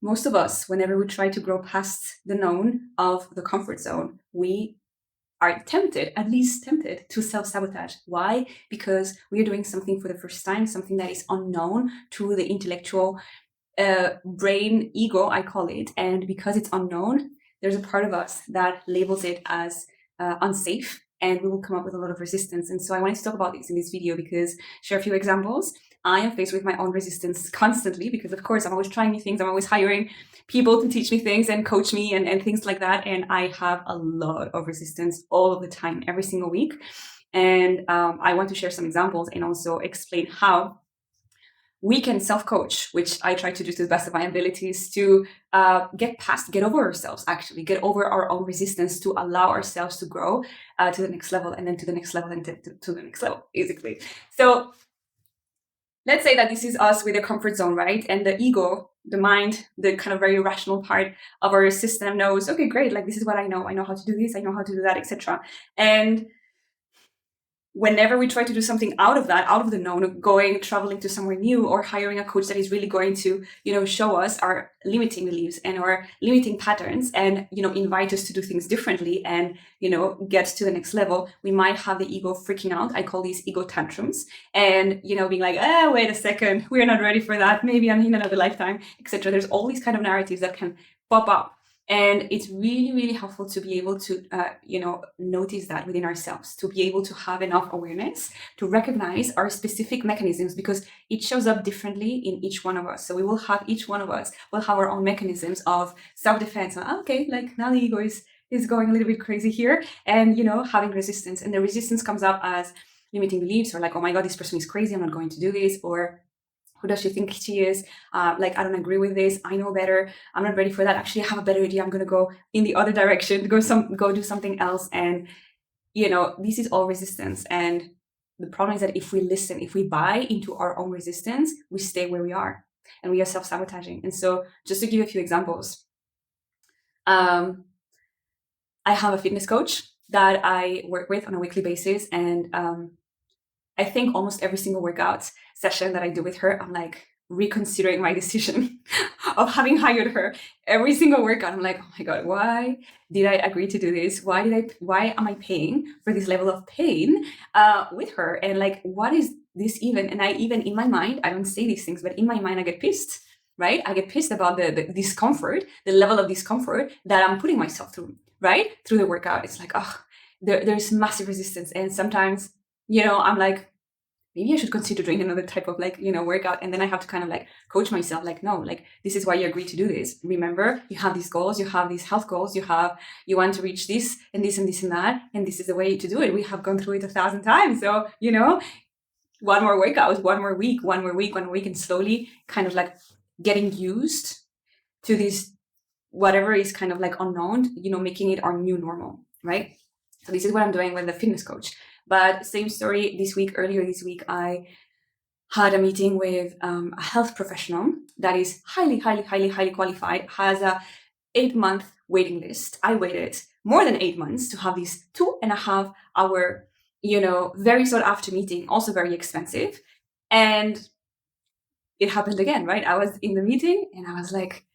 most of us, whenever we try to grow past the known of the comfort zone, we are tempted, at least tempted, to self-sabotage. Why? Because we are doing something for the first time, something that is unknown to the intellectual brain ego, I call it. And because it's unknown, there's a part of us that labels it as unsafe, and we will come up with a lot of resistance. And so I wanted to talk about this in this video because share a few examples. I am faced with my own resistance constantly because, of course, I'm always trying new things. I'm always hiring people to teach me things and coach me and things like that. And I have a lot of resistance all of the time, every single week. And I want to share some examples and also explain how we can self-coach, which I try to do to the best of my abilities, to get over ourselves, actually, get over our own resistance, to allow ourselves to grow to the next level, and then to the next level, and to the next level, basically. So let's say that this is us with a comfort zone, right? And the ego, the mind, the kind of very rational part of our system knows, okay, great, like this is what I know how to do this, I know how to do that, etc. And whenever we try to do something out of that, out of the known, traveling to somewhere new, or hiring a coach that is really going to, show us our limiting beliefs and our limiting patterns, and, invite us to do things differently and, get to the next level, we might have the ego freaking out. I call these ego tantrums, and, being like, wait a second, we're not ready for that. Maybe I'm in another lifetime, etc. There's all these kind of narratives that can pop up. And it's really, really helpful to be able to, notice that within ourselves, to be able to have enough awareness to recognize our specific mechanisms, because it shows up differently in each one of us. So each one of us will have our own mechanisms of self-defense. Okay, like now the ego is going a little bit crazy here, and, having resistance. And the resistance comes up as limiting beliefs, or like, oh my God, this person is crazy, I'm not going to do this, or who does she think she is? Like, I don't agree with this. I know better. I'm not ready for that. Actually, I have a better idea. I'm going to go in the other direction, go do something else. And, this is all resistance. And the problem is that if we listen, if we buy into our own resistance, we stay where we are, and we are self-sabotaging. And so just to give a few examples, I have a fitness coach that I work with on a weekly basis. And I think almost every single workout session that I do with her, I'm like reconsidering my decision of having hired her. Every single workout, I'm like, oh my God, why did I agree to do this? Why am I paying for this level of pain with her? And like, what is this even? And even in my mind, I don't say these things, but in my mind, I get pissed, right? I get pissed about the discomfort, the level of discomfort that I'm putting myself through, right? Through the workout. It's like, there's massive resistance. And sometimes, I'm like, maybe I should consider doing another type of workout. And then I have to kind of like coach myself, like, no, like this is why you agreed to do this. Remember, you have these goals, you have these health goals, you want to reach this and this and this and that. And this is the way to do it. We have gone through it 1,000 times. So, one more workout, one more week, and slowly kind of like getting used to this, whatever is kind of like unknown, making it our new normal, right? So this is what I'm doing with the fitness coach. But same story earlier this week, I had a meeting with a health professional that is highly, highly, highly, highly qualified, has a 8-month waiting list. I waited more than 8 months to have this 2.5 hour, very sought after meeting, also very expensive. And it happened again, right? I was in the meeting and I was like,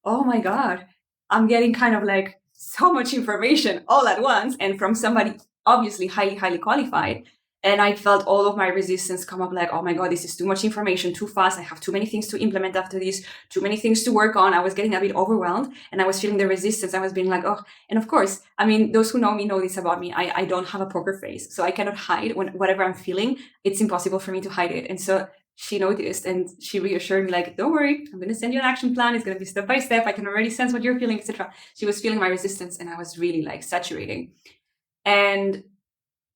oh my God, I'm getting kind of like so much information all at once, and from somebody obviously highly, highly qualified. And I felt all of my resistance come up, like, oh my God, this is too much information, too fast. I have too many things to implement after this, too many things to work on. I was getting a bit overwhelmed, and I was feeling the resistance. I was being like, oh, and of course, I mean, those who know me know this about me. I don't have a poker face, so I cannot hide whatever I'm feeling. It's impossible for me to hide it. And so she noticed, and she reassured me, like, don't worry, I'm going to send you an action plan. It's going to be step by step. I can already sense what you're feeling, etc. She was feeling my resistance, and I was really like saturating. And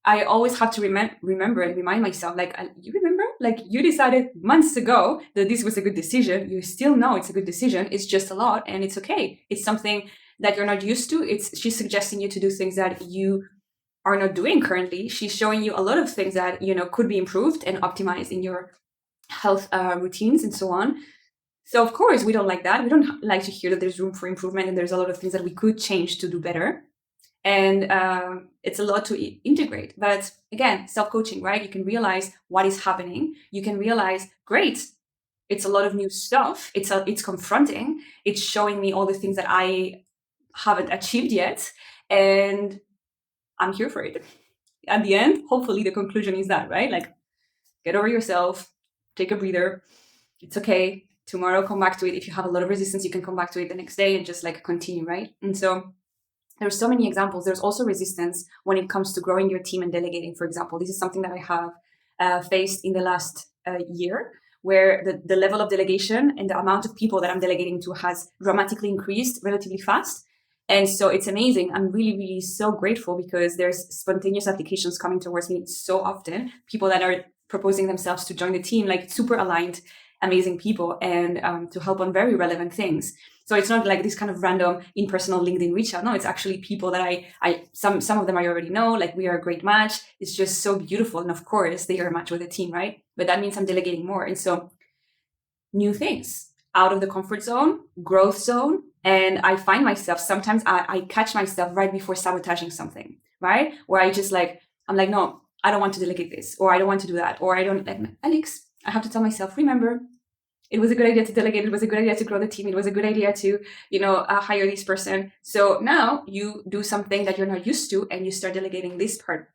I always have to remember and remind myself, like, you remember, like, you decided months ago that this was a good decision. You still know it's a good decision. It's just a lot, and it's okay. It's something that you're not used to. She's suggesting you to do things that you are not doing currently. She's showing you a lot of things that, could be improved and optimized in your health routines and so on. So of course we don't like that. We don't like to hear that there's room for improvement and there's a lot of things that we could change to do better. And it's a lot to integrate. But again, self-coaching, right? You can realize what is happening. You can realize, great, it's a lot of new stuff. It's confronting. It's showing me all the things that I haven't achieved yet, and I'm here for it. At the end, hopefully the conclusion is that, right? Like, get over yourself, take a breather. It's okay. Tomorrow, come back to it. If you have a lot of resistance, you can come back to it the next day and just like continue, right? And so there's so many examples. There's also resistance when it comes to growing your team and delegating, for example. This is something that I have faced in the last year, where the level of delegation and the amount of people that I'm delegating to has dramatically increased relatively fast. And so it's amazing. I'm really, really so grateful because there's spontaneous applications coming towards me so often. People that are proposing themselves to join the team, like super aligned, amazing people, and to help on very relevant things. So it's not like this kind of random impersonal LinkedIn reach out. No, it's actually people that some of them I already know, like we are a great match. It's just so beautiful. And of course they are a match with the team, right? But that means I'm delegating more. And so new things out of the comfort zone, growth zone. And I find myself, sometimes I catch myself right before sabotaging something, right? Where I'm like, no, I don't want to delegate this, or I don't want to do that, or I don't, like, Alix, I have to tell myself, remember, it was a good idea to delegate. It was a good idea to grow the team. It was a good idea to, hire this person. So now you do something that you're not used to, and you start delegating this part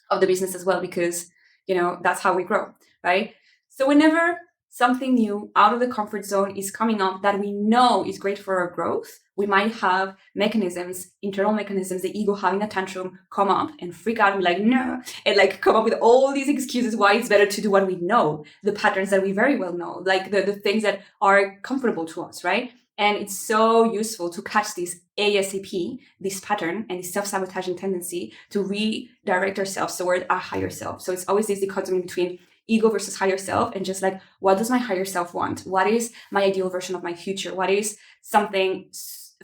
of the business as well, because, that's how we grow, right? So whenever something new out of the comfort zone is coming up that we know is great for our growth, we might have mechanisms, internal mechanisms, the ego having a tantrum, come up and freak out and be like, no, and like come up with all these excuses why it's better to do what we know, the patterns that we very well know, like the things that are comfortable to us, right? And it's so useful to catch this ASAP, this pattern and this self-sabotaging tendency to redirect ourselves toward our higher self. So it's always this dichotomy between ego versus higher self, and just like, what does my higher self want? What is my ideal version of my future? What is something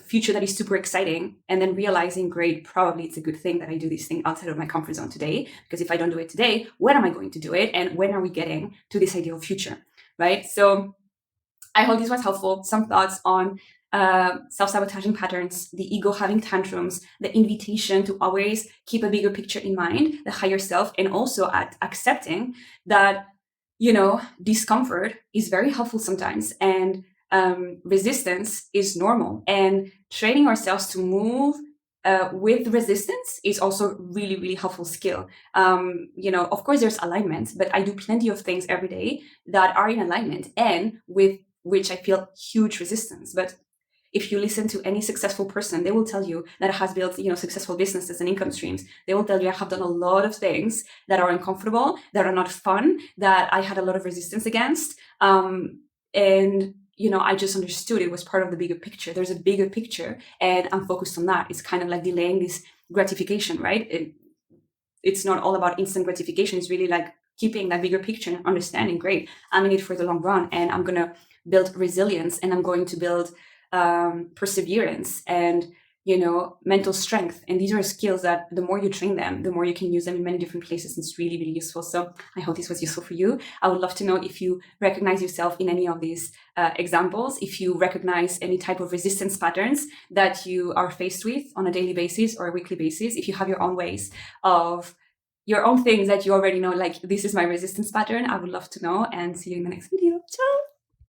future that is super exciting? And then realizing, great, probably it's a good thing that I do this thing outside of my comfort zone today, because if I don't do it today, when am I going to do it? And when are we getting to this ideal future, right? So I hope this was helpful. Some thoughts on self-sabotaging patterns, the ego having tantrums, the invitation to always keep a bigger picture in mind, the higher self, and also at accepting that, discomfort is very helpful sometimes, and resistance is normal, and training ourselves to move with resistance is also really, really helpful skill. Of course there's alignment, but I do plenty of things every day that are in alignment and with which I feel huge resistance. But if you listen to any successful person, they will tell you that has built, successful businesses and income streams. They will tell you, I have done a lot of things that are uncomfortable, that are not fun, that I had a lot of resistance against. And I just understood it was part of the bigger picture. There's a bigger picture, and I'm focused on that. It's kind of like delaying this gratification, right? It's not all about instant gratification. It's really like keeping that bigger picture and understanding, great, I'm in it for the long run, and I'm going to build resilience, and I'm going to build perseverance and mental strength. And these are skills that the more you train them, the more you can use them in many different places. And it's really, really useful. So I hope this was useful for you. I would love to know if you recognize yourself in any of these examples, if you recognize any type of resistance patterns that you are faced with on a daily basis or a weekly basis, if you have your own ways of your own things that you already know, like, this is my resistance pattern. I would love to know, and see you in the next video. Ciao.